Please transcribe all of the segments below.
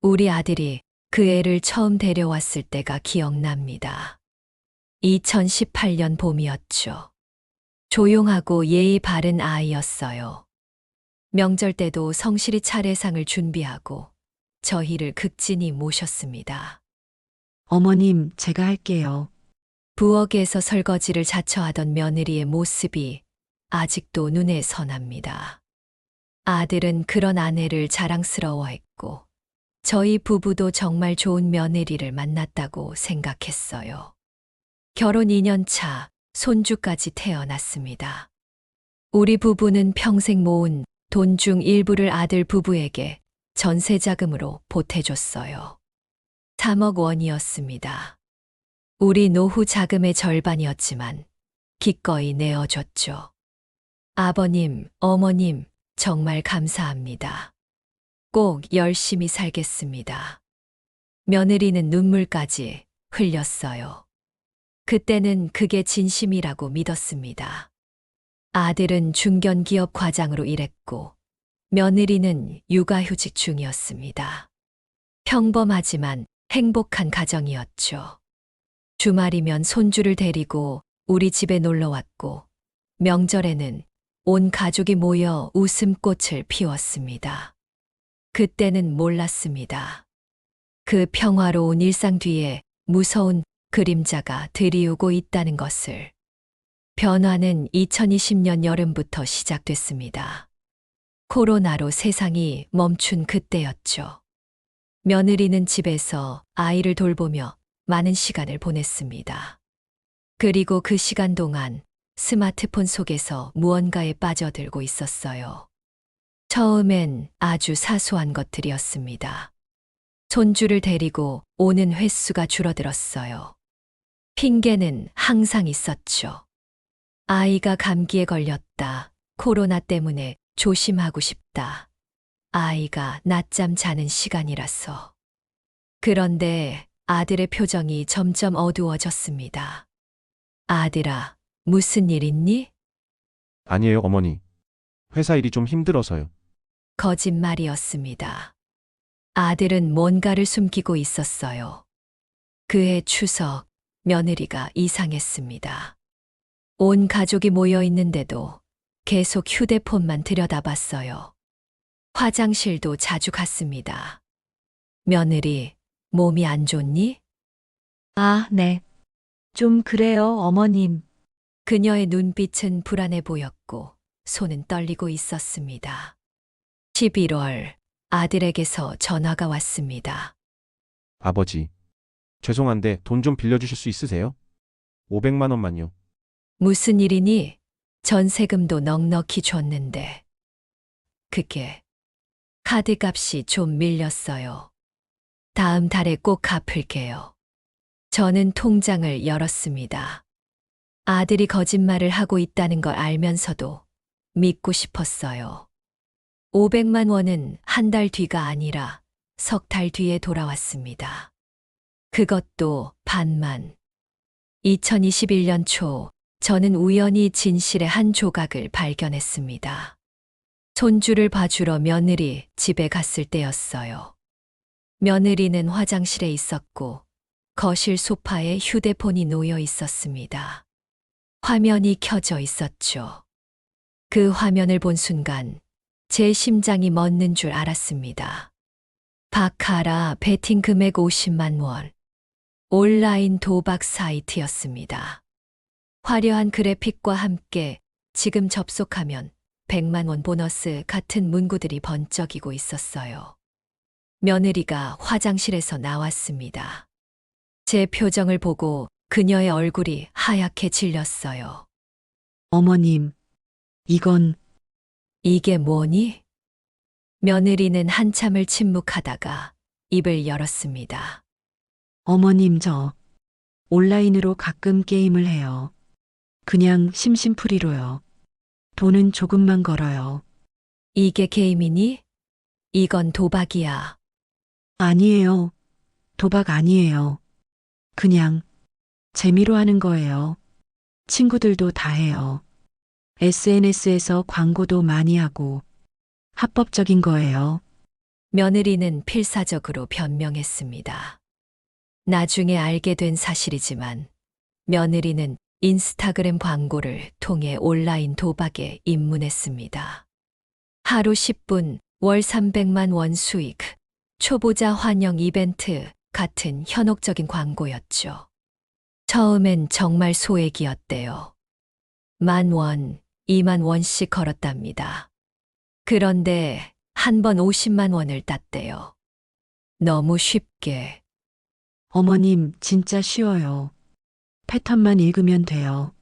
우리 아들이 그 애를 처음 데려왔을 때가 기억납니다. 2018년 봄이었죠. 조용하고 예의 바른 아이였어요. 명절 때도 성실히 차례상을 준비하고 저희를 극진히 모셨습니다. 어머님, 제가 할게요. 부엌에서 설거지를 자처하던 며느리의 모습이 아직도 눈에 선합니다. 아들은 그런 아내를 자랑스러워했고 저희 부부도 정말 좋은 며느리를 만났다고 생각했어요. 결혼 2년 차 손주까지 태어났습니다. 우리 부부는 평생 모은 돈 중 일부를 아들 부부에게 전세 자금으로 보태줬어요. 3억 원이었습니다. 우리 노후 자금의 절반이었지만 기꺼이 내어줬죠. 아버님, 어머님, 정말 감사합니다. 꼭 열심히 살겠습니다. 며느리는 눈물까지 흘렸어요. 그때는 그게 진심이라고 믿었습니다. 아들은 중견기업 과장으로 일했고 며느리는 육아휴직 중이었습니다. 평범하지만 행복한 가정이었죠. 주말이면 손주를 데리고 우리 집에 놀러 왔고 명절에는 온 가족이 모여 웃음꽃을 피웠습니다. 그때는 몰랐습니다. 그 평화로운 일상 뒤에 무서운 그림자가 들이우고 있다는 것을. 변화는 2020년 여름부터 시작됐습니다. 코로나로 세상이 멈춘 그때였죠. 며느리는 집에서 아이를 돌보며 많은 시간을 보냈습니다. 그리고 그 시간 동안 스마트폰 속에서 무언가에 빠져들고 있었어요. 처음엔 아주 사소한 것들이었습니다. 손주를 데리고 오는 횟수가 줄어들었어요. 핑계는 항상 있었죠. 아이가 감기에 걸렸다. 코로나 때문에 조심하고 싶다. 아이가 낮잠 자는 시간이라서. 그런데 아들의 표정이 점점 어두워졌습니다. 아들아, 무슨 일 있니? 아니에요, 어머니. 회사 일이 좀 힘들어서요. 거짓말이었습니다. 아들은 뭔가를 숨기고 있었어요. 그해 추석, 며느리가 이상했습니다. 온 가족이 모여 있는데도 계속 휴대폰만 들여다봤어요. 화장실도 자주 갔습니다. 며느리, 몸이 안 좋니? 아, 네. 좀 그래요, 어머님. 그녀의 눈빛은 불안해 보였고 손은 떨리고 있었습니다. 11월, 아들에게서 전화가 왔습니다. 아버지. 죄송한데 돈 좀 빌려주실 수 있으세요? 500만 원만요. 무슨 일이니? 전세금도 넉넉히 줬는데. 그게 카드값이 좀 밀렸어요. 다음 달에 꼭 갚을게요. 저는 통장을 열었습니다. 아들이 거짓말을 하고 있다는 걸 알면서도 믿고 싶었어요. 500만 원은 한 달 뒤가 아니라 석 달 뒤에 돌아왔습니다. 그것도 반만. 2021년 초 저는 우연히 진실의 한 조각을 발견했습니다. 손주를 봐주러 며느리 집에 갔을 때였어요. 며느리는 화장실에 있었고 거실 소파에 휴대폰이 놓여 있었습니다. 화면이 켜져 있었죠. 그 화면을 본 순간 제 심장이 멎는 줄 알았습니다. 바카라 베팅 금액 50만 원. 온라인 도박 사이트였습니다. 화려한 그래픽과 함께 지금 접속하면 100만 원 보너스 같은 문구들이 번쩍이고 있었어요. 며느리가 화장실에서 나왔습니다. 제 표정을 보고 그녀의 얼굴이 하얗게 질렸어요. 어머님, 이건 이게 뭐니? 며느리는 한참을 침묵하다가 입을 열었습니다. 어머님 저 온라인으로 가끔 게임을 해요. 그냥 심심풀이로요. 돈은 조금만 걸어요. 이게 게임이니? 이건 도박이야. 아니에요. 도박 아니에요. 그냥 재미로 하는 거예요. 친구들도 다 해요. SNS에서 광고도 많이 하고 합법적인 거예요. 며느리는 필사적으로 변명했습니다. 나중에 알게 된 사실이지만 며느리는 인스타그램 광고를 통해 온라인 도박에 입문했습니다. 하루 10분, 월 300만 원 수익, 초보자 환영 이벤트 같은 현혹적인 광고였죠. 처음엔 정말 소액이었대요. 10,000원, 20,000원씩 걸었답니다. 그런데 한 번 50만 원을 땄대요. 너무 쉽게. 어머님, 진짜 쉬워요. 패턴만 읽으면 돼요.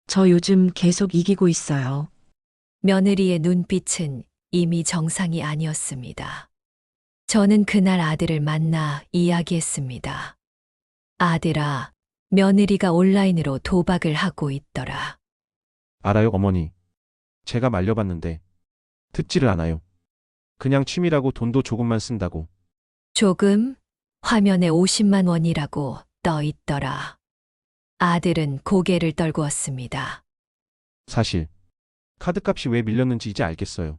저 요즘 계속 이기고 있어요. 며느리의 눈빛은 이미 정상이 아니었습니다. 저는 그날 아들을 만나 이야기했습니다. 아들아, 며느리가 온라인으로 도박을 하고 있더라. 알아요, 어머니. 제가 말려봤는데 듣지를 않아요. 그냥 취미라고 돈도 조금만 쓴다고. 조금? 화면에 50만 원이라고 떠 있더라. 아들은 고개를 떨구었습니다. 사실 카드값이 왜 밀렸는지 이제 알겠어요.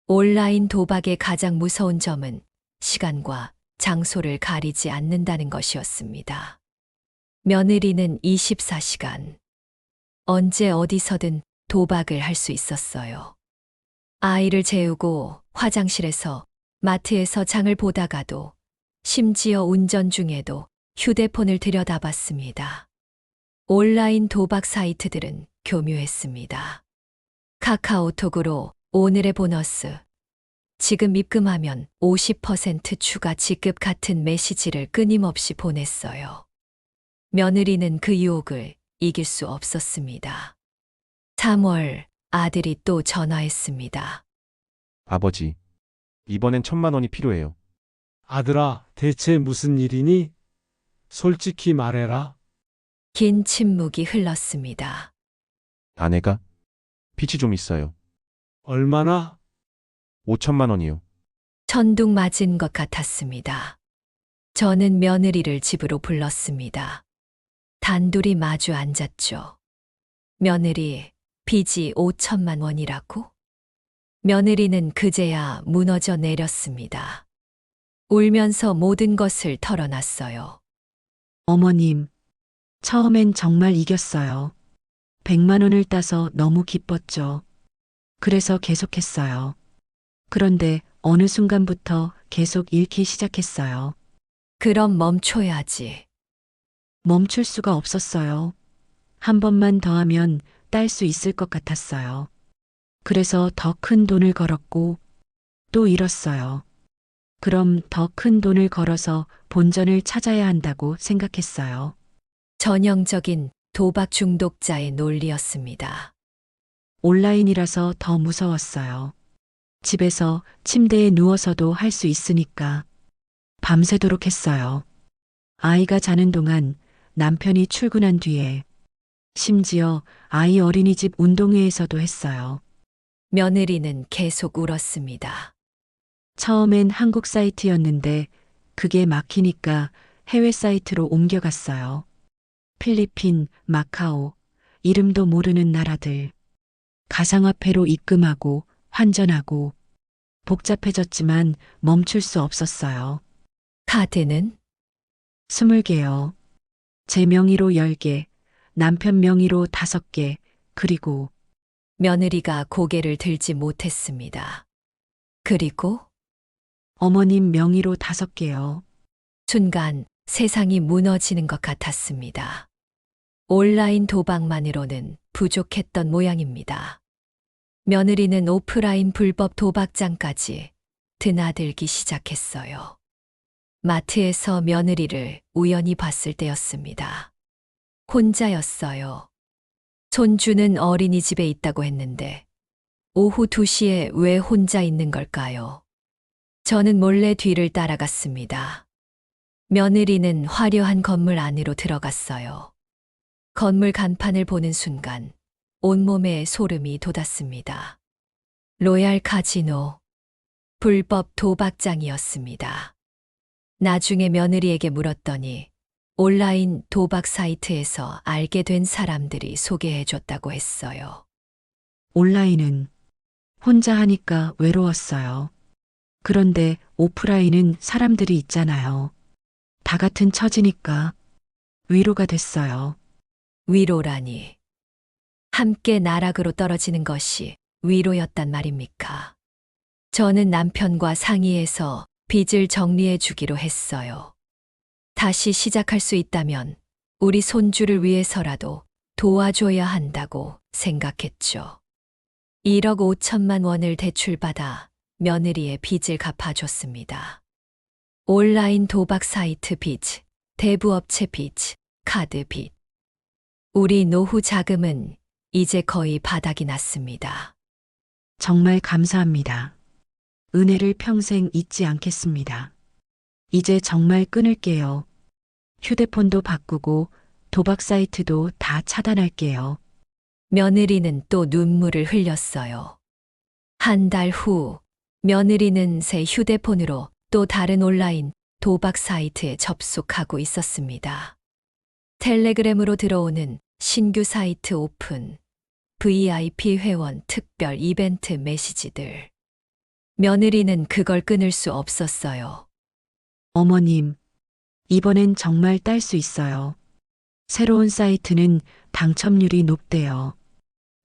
온라인 도박의 가장 무서운 점은 시간과 장소를 가리지 않는다는 것이었습니다. 며느리는 24시간, 언제 어디서든 도박을 할 수 있었어요. 아이를 재우고 화장실에서, 마트에서 장을 보다가도, 심지어 운전 중에도 휴대폰을 들여다봤습니다. 온라인 도박 사이트들은 교묘했습니다. 카카오톡으로 오늘의 보너스, 지금 입금하면 50% 추가 지급 같은 메시지를 끊임없이 보냈어요. 며느리는 그 유혹을 이길 수 없었습니다. 3월 아들이 또 전화했습니다. 아버지, 이번엔 1,000만 원이 필요해요. 아들아, 대체 무슨 일이니? 솔직히 말해라. 긴 침묵이 흘렀습니다. 아내가 빚이 좀 있어요. 얼마나? 5,000만 원이요. 천둥 맞은 것 같았습니다. 저는 며느리를 집으로 불렀습니다. 단둘이 마주 앉았죠. 며느리, 빚이 5천만 원이라고? 며느리는 그제야 무너져 내렸습니다. 울면서 모든 것을 털어놨어요. 어머님, 처음엔 정말 이겼어요. 100만 원을 따서 너무 기뻤죠. 그래서 계속했어요. 그런데 어느 순간부터 계속 잃기 시작했어요. 그럼 멈춰야지. 멈출 수가 없었어요. 한 번만 더 하면 딸 수 있을 것 같았어요. 그래서 더 큰 돈을 걸었고 또 잃었어요. 그럼 더 큰 돈을 걸어서 본전을 찾아야 한다고 생각했어요. 전형적인 도박 중독자의 논리였습니다. 온라인이라서 더 무서웠어요. 집에서 침대에 누워서도 할 수 있으니까 밤새도록 했어요. 아이가 자는 동안 남편이 출근한 뒤에 심지어 아이 어린이집 운동회에서도 했어요. 며느리는 계속 울었습니다. 처음엔 한국 사이트였는데 그게 막히니까 해외 사이트로 옮겨갔어요. 필리핀, 마카오, 이름도 모르는 나라들. 가상화폐로 입금하고 환전하고 복잡해졌지만 멈출 수 없었어요. 카드는 20개요. 제 명의로 10개, 남편 명의로 5개, 그리고 며느리가 고개를 들지 못했습니다. 그리고 어머님 명의로 5개요. 순간 세상이 무너지는 것 같았습니다. 온라인 도박만으로는 부족했던 모양입니다. 며느리는 오프라인 불법 도박장까지 드나들기 시작했어요. 마트에서 며느리를 우연히 봤을 때였습니다. 혼자였어요. 손주는 어린이집에 있다고 했는데 오후 2시에 왜 혼자 있는 걸까요? 저는 몰래 뒤를 따라갔습니다. 며느리는 화려한 건물 안으로 들어갔어요. 건물 간판을 보는 순간 온몸에 소름이 돋았습니다. 로얄 카지노, 불법 도박장이었습니다. 나중에 며느리에게 물었더니 온라인 도박 사이트에서 알게 된 사람들이 소개해줬다고 했어요. 온라인은 혼자 하니까 외로웠어요. 그런데 오프라인은 사람들이 있잖아요. 다 같은 처지니까 위로가 됐어요. 위로라니. 함께 나락으로 떨어지는 것이 위로였단 말입니까? 저는 남편과 상의해서 빚을 정리해 주기로 했어요. 다시 시작할 수 있다면 우리 손주를 위해서라도 도와줘야 한다고 생각했죠. 1억 5천만 원을 대출받아 며느리의 빚을 갚아줬습니다. 온라인 도박 사이트 빚, 대부업체 빚, 카드 빚. 우리 노후 자금은 이제 거의 바닥이 났습니다. 정말 감사합니다. 은혜를 평생 잊지 않겠습니다. 이제 정말 끊을게요. 휴대폰도 바꾸고 도박 사이트도 다 차단할게요. 며느리는 또 눈물을 흘렸어요. 한 달 후, 며느리는 새 휴대폰으로 또 다른 온라인 도박 사이트에 접속하고 있었습니다. 텔레그램으로 들어오는 신규 사이트 오픈, VIP 회원 특별 이벤트 메시지들. 며느리는 그걸 끊을 수 없었어요. 어머님, 이번엔 정말 딸 수 있어요. 새로운 사이트는 당첨률이 높대요.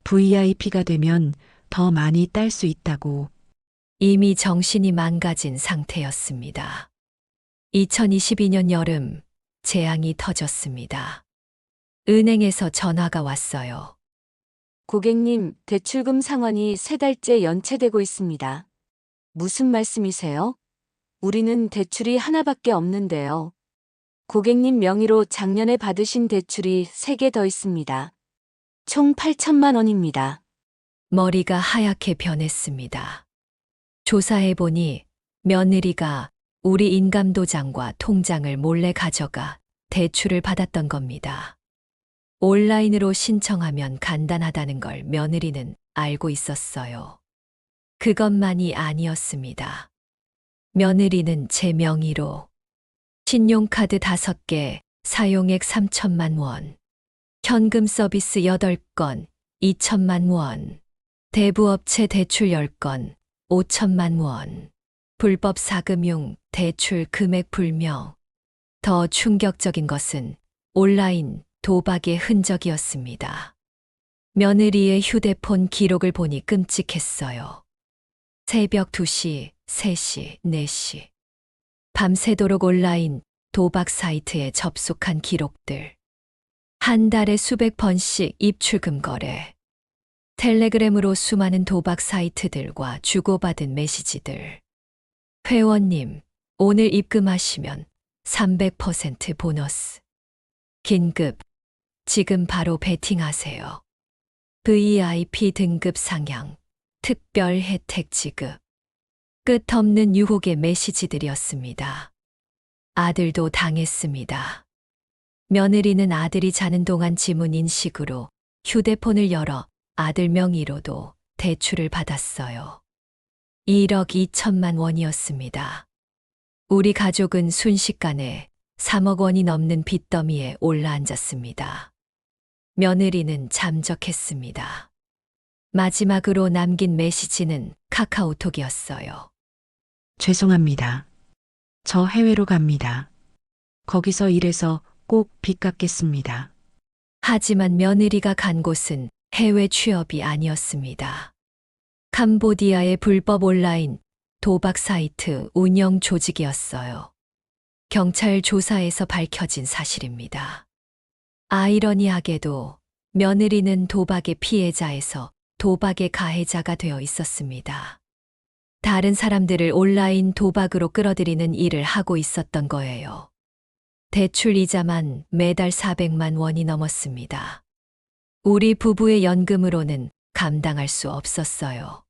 VIP가 되면 더 많이 딸 수 있다고. 이미 정신이 망가진 상태였습니다. 2022년 여름, 재앙이 터졌습니다. 은행에서 전화가 왔어요. 고객님, 대출금 상환이 3달째 연체되고 있습니다. 무슨 말씀이세요? 우리는 대출이 하나밖에 없는데요. 고객님 명의로 작년에 받으신 대출이 3개 더 있습니다. 총 8천만 원입니다. 머리가 하얗게 변했습니다. 조사해보니 며느리가 우리 인감도장과 통장을 몰래 가져가 대출을 받았던 겁니다. 온라인으로 신청하면 간단하다는 걸 며느리는 알고 있었어요. 그것만이 아니었습니다. 며느리는 제 명의로 신용카드 5개, 사용액 3천만 원, 현금 서비스 8건, 2천만 원, 대부업체 대출 10건, 5천만 원, 불법 사금융 대출 금액 불명. 더 충격적인 것은 온라인 도박의 흔적이었습니다. 며느리의 휴대폰 기록을 보니 끔찍했어요. 새벽 2시, 3시, 4시. 밤새도록 온라인 도박 사이트에 접속한 기록들. 한 달에 수백 번씩 입출금 거래. 텔레그램으로 수많은 도박 사이트들과 주고받은 메시지들. 회원님, 오늘 입금하시면 300% 보너스. 긴급, 지금 바로 베팅하세요. VIP 등급 상향, 특별 혜택 지급. 끝없는 유혹의 메시지들이었습니다. 아들도 당했습니다. 며느리는 아들이 자는 동안 지문 인식으로 휴대폰을 열어 아들 명의로도 대출을 받았어요. 1억 2천만 원이었습니다. 우리 가족은 순식간에 3억 원이 넘는 빚더미에 올라앉았습니다. 며느리는 잠적했습니다. 마지막으로 남긴 메시지는 카카오톡이었어요. 죄송합니다. 저 해외로 갑니다. 거기서 일해서 꼭 빚 갚겠습니다. 하지만 며느리가 간 곳은 해외 취업이 아니었습니다. 캄보디아의 불법 온라인 도박 사이트 운영 조직이었어요. 경찰 조사에서 밝혀진 사실입니다. 아이러니하게도 며느리는 도박의 피해자에서 도박의 가해자가 되어 있었습니다. 다른 사람들을 온라인 도박으로 끌어들이는 일을 하고 있었던 거예요. 대출 이자만 매달 400만 원이 넘었습니다. 우리 부부의 연금으로는 감당할 수 없었어요.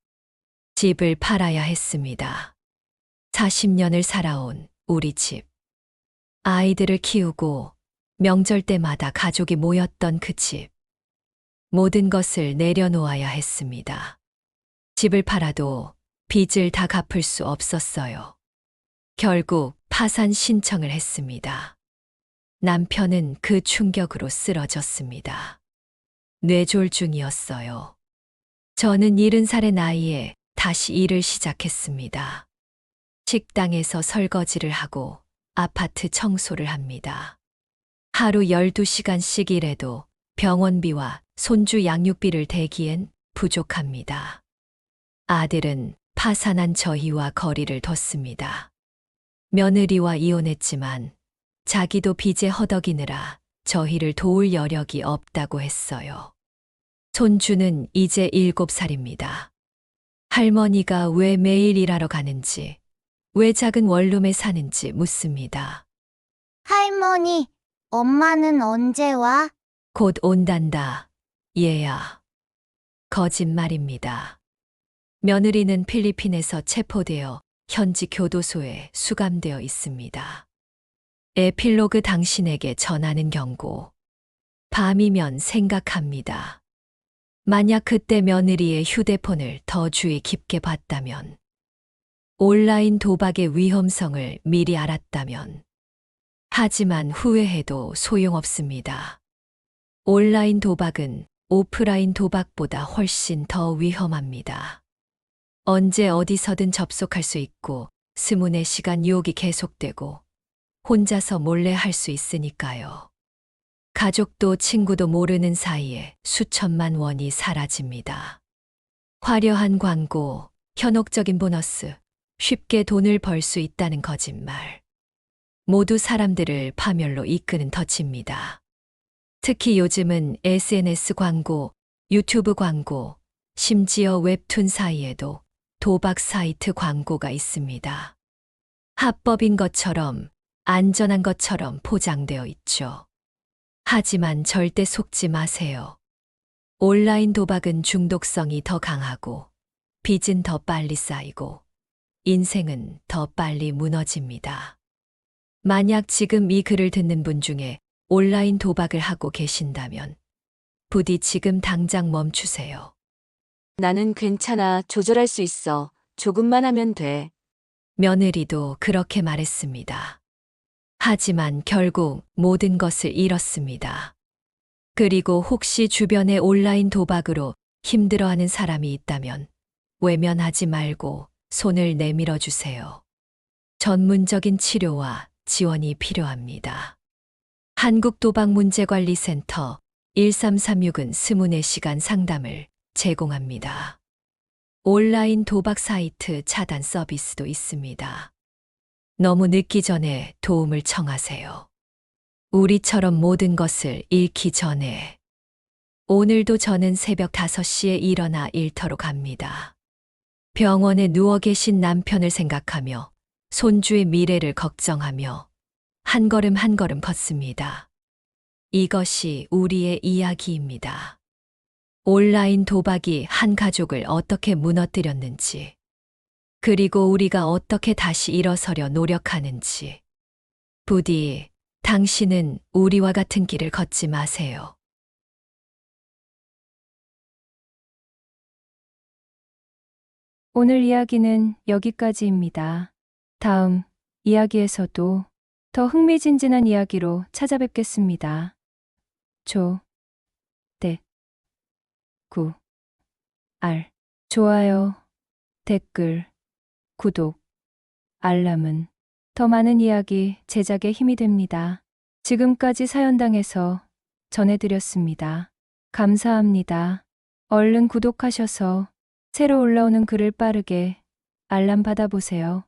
집을 팔아야 했습니다. 40년을 살아온 우리 집. 아이들을 키우고 명절 때마다 가족이 모였던 그 집. 모든 것을 내려놓아야 했습니다. 집을 팔아도 빚을 다 갚을 수 없었어요. 결국 파산 신청을 했습니다. 남편은 그 충격으로 쓰러졌습니다. 뇌졸중이었어요. 저는 70살의 나이에 다시 일을 시작했습니다. 식당에서 설거지를 하고 아파트 청소를 합니다. 하루 12시간씩 일해도 병원비와 손주 양육비를 대기엔 부족합니다. 아들은 파산한 저희와 거리를 뒀습니다. 며느리와 이혼했지만 자기도 빚에 허덕이느라 저희를 도울 여력이 없다고 했어요. 손주는 이제 7살입니다. 할머니가 왜 매일 일하러 가는지, 왜 작은 원룸에 사는지 묻습니다. 할머니, 엄마는 언제 와? 곧 온단다, 얘야. 거짓말입니다. 며느리는 필리핀에서 체포되어 현지 교도소에 수감되어 있습니다. 에필로그 당신에게 전하는 경고. 밤이면 생각합니다. 만약 그때 며느리의 휴대폰을 더 주의 깊게 봤다면, 온라인 도박의 위험성을 미리 알았다면, 하지만 후회해도 소용없습니다. 온라인 도박은 오프라인 도박보다 훨씬 더 위험합니다. 언제 어디서든 접속할 수 있고, 스문의 시간 유혹이 계속되고, 혼자서 몰래 할 수 있으니까요. 가족도 친구도 모르는 사이에 수천만 원이 사라집니다. 화려한 광고, 현혹적인 보너스, 쉽게 돈을 벌 수 있다는 거짓말. 모두 사람들을 파멸로 이끄는 덫입니다. 특히 요즘은 SNS 광고, 유튜브 광고, 심지어 웹툰 사이에도 도박 사이트 광고가 있습니다. 합법인 것처럼, 안전한 것처럼 포장되어 있죠. 하지만 절대 속지 마세요. 온라인 도박은 중독성이 더 강하고, 빚은 더 빨리 쌓이고, 인생은 더 빨리 무너집니다. 만약 지금 이 글을 듣는 분 중에 온라인 도박을 하고 계신다면, 부디 지금 당장 멈추세요. 나는 괜찮아. 조절할 수 있어. 조금만 하면 돼. 며느리도 그렇게 말했습니다. 하지만 결국 모든 것을 잃었습니다. 그리고 혹시 주변에 온라인 도박으로 힘들어하는 사람이 있다면 외면하지 말고 손을 내밀어 주세요. 전문적인 치료와 지원이 필요합니다. 한국도박문제관리센터 1336은 스문의 시간 상담을 제공합니다. 온라인 도박 사이트 차단 서비스도 있습니다. 너무 늦기 전에 도움을 청하세요. 우리처럼 모든 것을 잃기 전에. 오늘도 저는 새벽 5시에 일어나 일터로 갑니다. 병원에 누워 계신 남편을 생각하며 손주의 미래를 걱정하며 한 걸음 한 걸음 걷습니다. 이것이 우리의 이야기입니다. 온라인 도박이 한 가족을 어떻게 무너뜨렸는지, 그리고 우리가 어떻게 다시 일어서려 노력하는지. 부디 당신은 우리와 같은 길을 걷지 마세요. 오늘 이야기는 여기까지입니다. 다음 이야기에서도 더 흥미진진한 이야기로 찾아뵙겠습니다. 조, 대, 구, 알, 좋아요, 댓글, 구독, 알람은 더 많은 이야기 제작에 힘이 됩니다. 지금까지 사연당에서 전해드렸습니다. 감사합니다. 얼른 구독하셔서 새로 올라오는 글을 빠르게 알람 받아보세요.